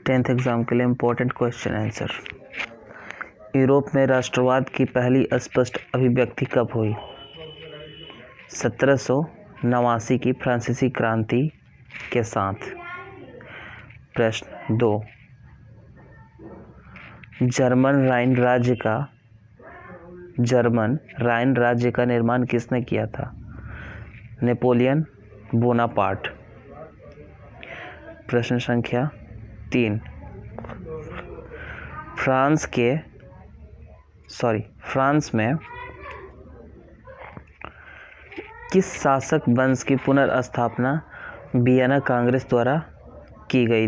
10th exam के लिए important question answer. Europe में राष्ट्रवाद की पहली स्पष्ट अभिव्यक्ति कब हुई? 1789 की फ्रांसीसी क्रांति के साथ। प्रश्न 2, जर्मन राइन राज्य का निर्माण किसने किया था? Napoleon Bonaparte. प्रश्न संख्या 3, फ्रांस में किस शासक वंश की पुनर्स्थापना वियना कांग्रेस द्वारा की गई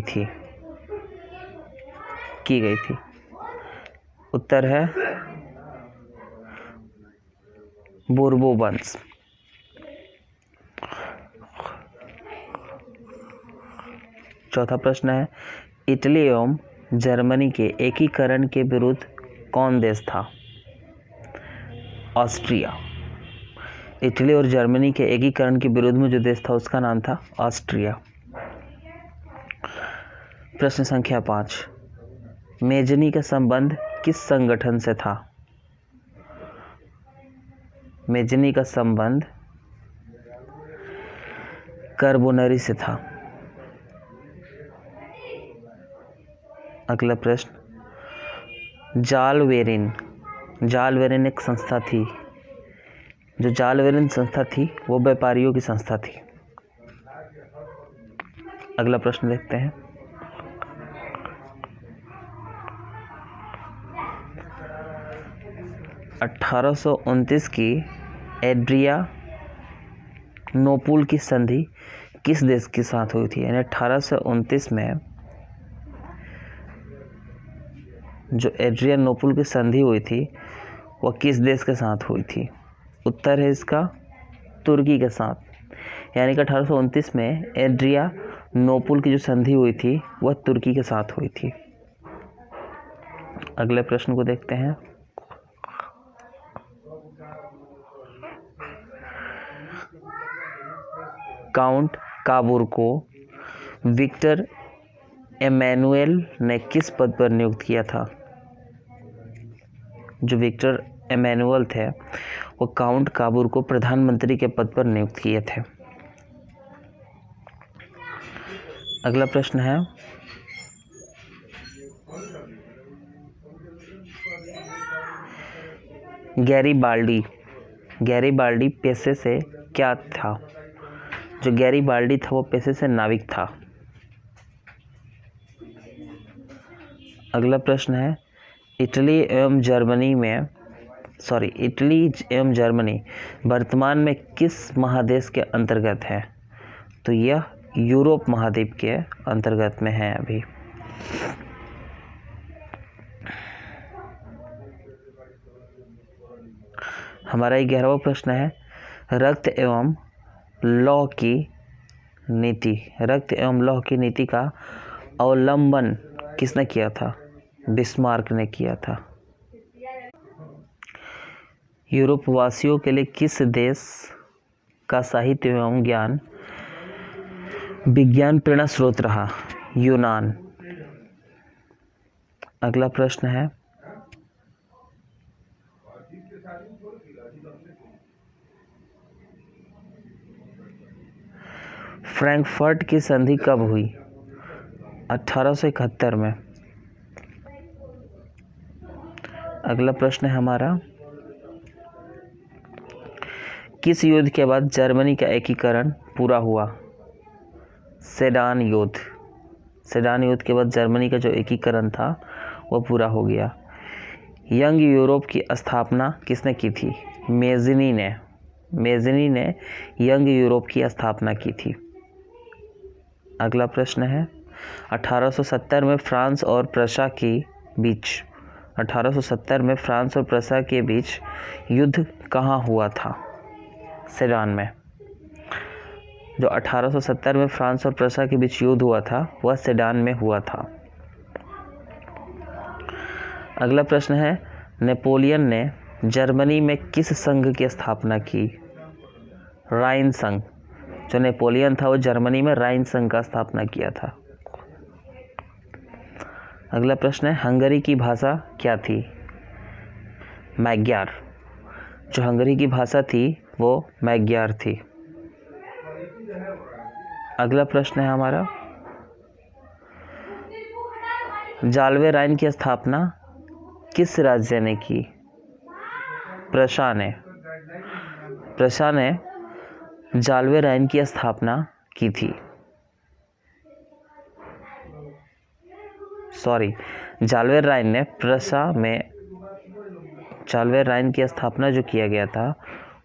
थी? उत्तर है बोर्बो वंश। चौथा प्रश्न है, इटली एवं जर्मनी के एकीकरण के विरुद्ध कौन देश था? ऑस्ट्रिया। इटली और जर्मनी के एकीकरण के विरुद्ध में जो देश था उसका नाम था ऑस्ट्रिया। प्रश्न संख्या 5, मेजनी का संबंध किस संगठन से था? मेजनी का संबंध कार्बोनरी से था। अगला प्रश्न, जालवेरिन एक संस्था थी। जो जालवेरिन संस्था थी वो व्यापारियों की संस्था थी। अगला प्रश्न देखते हैं, (1829) की एड्रियानोपुल की संधि किस देश के साथ हुई थी? यानी 1829 में जो एड्रियानोपुल की संधि हुई थी वह किस देश के साथ हुई थी? उत्तर है इसका तुर्की के साथ। यानी कि 1829 में एड्रियानोपुल की जो संधि हुई थी वह तुर्की के साथ हुई थी। अगले प्रश्न को देखते हैं, काउंट काबूर को विक्टर एमैनुएल ने किस पद पर नियुक्त किया था? जो विक्टर एमैनुएल थे वो काउंट काबूर को प्रधानमंत्री के पद पर नियुक्त किए थे। अगला प्रश्न है, गैरीबाल्डी पेशे से क्या था? जो गैरीबाल्डी था वो पेशे से नाविक था। अगला प्रश्न है, इटली एवं जर्मनी वर्तमान में किस महादेश के अंतर्गत है? तो यह यूरोप महाद्वीप के अंतर्गत में है अभी। हमारा 11वां प्रश्न है, रक्त एवं लौह की नीति का अवलंबन किसने किया था? बिस्मार्क ने किया था। यूरोप वासियों के लिए किस देश का साहित्य एवं विज्ञान प्रेरणा स्रोत रहा? यूनान। अगला प्रश्न है, फ्रैंकफर्ट की संधि कब हुई? 1871 में। अगला प्रश्न है हमारा, किस युद्ध के बाद जर्मनी का एकीकरण पूरा हुआ? सेडान युद्ध के बाद जर्मनी का जो एकीकरण था वो पूरा हो गया। यंग यूरोप की स्थापना किसने की थी? मेजनी ने यंग यूरोप की स्थापना की थी। अगला प्रश्न है, 1870 में फ्रांस और प्रशा के बीच युद्ध कहाँ हुआ था? सेडान में। जो 1870 में फ्रांस और प्रशा के बीच युद्ध हुआ था वह सेडान में हुआ था। अगला प्रश्न है, नेपोलियन ने जर्मनी में किस संघ की स्थापना की? राइन संघ। जो नेपोलियन था वो जर्मनी में राइन संघ का स्थापना किया था। अगला प्रश्न है, हंगरी की भाषा क्या थी? मैग्यार। जो हंगरी की भाषा थी वो मैग्यार थी। अगला प्रश्न है हमारा, जाल्वे राइन की स्थापना किस राज्य ने की? प्रशा ने। प्रशा ने जाल्वे राइन की स्थापना की थी। जाल्वे राइन ने प्रशा में जाल्वे राइन की स्थापना जो किया गया था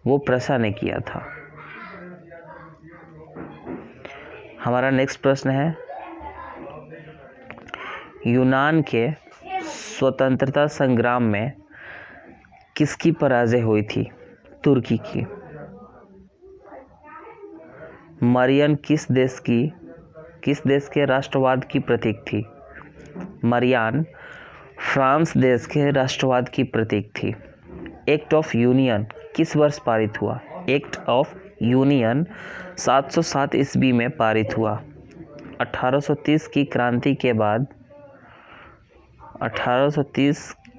वो प्रशा ने किया था। हमारा नेक्स्ट प्रश्न है, यूनान के स्वतंत्रता संग्राम में किसकी पराजय हुई थी? तुर्की की। मरियन किस देश के राष्ट्रवाद की प्रतीक थी? मरियान फ्रांस देश के राष्ट्रवाद की प्रतीक थी। एक्ट ऑफ यूनियन किस वर्ष पारित हुआ? एक्ट ऑफ यूनियन 707 ईस्वी में पारित हुआ। 1830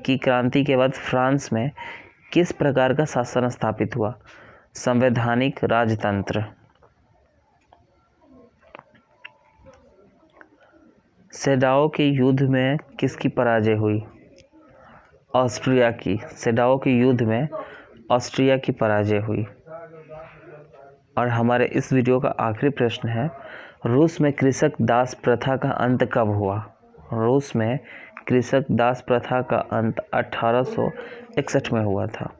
की क्रांति के बाद फ्रांस में किस प्रकार का शासन स्थापित हुआ? संवैधानिक राजतंत्र। सेडाओ के युद्ध में किसकी पराजय हुई? ऑस्ट्रिया की। सेडाओ के युद्ध में ऑस्ट्रिया की पराजय हुई। और हमारे इस वीडियो का आखिरी प्रश्न है, रूस में कृषक दास प्रथा का अंत कब हुआ? रूस में कृषक दास प्रथा का अंत 1861 में हुआ था।